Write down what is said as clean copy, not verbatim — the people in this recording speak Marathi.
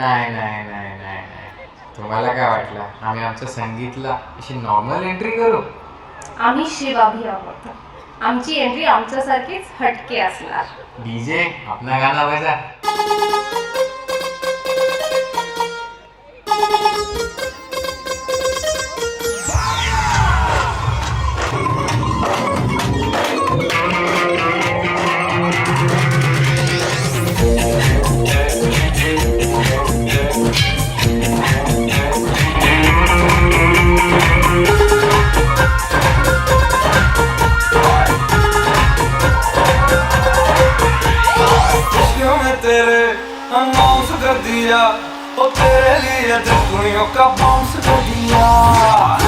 नाही नाही नाही नाही नाही, तुम्हाला काय वाटलं आम्ही आमच्या संगीतला अशी नॉर्मल एंट्री करू? आम्ही शिवाभी आहोत. आमची एंट्री आमच्यासारखीच हटके असणार. डीजे अपना गाना बजा. तेरे अनाउंस कर दिया, ओ तेरे लिए दुनिया का बाउंस कर दिया.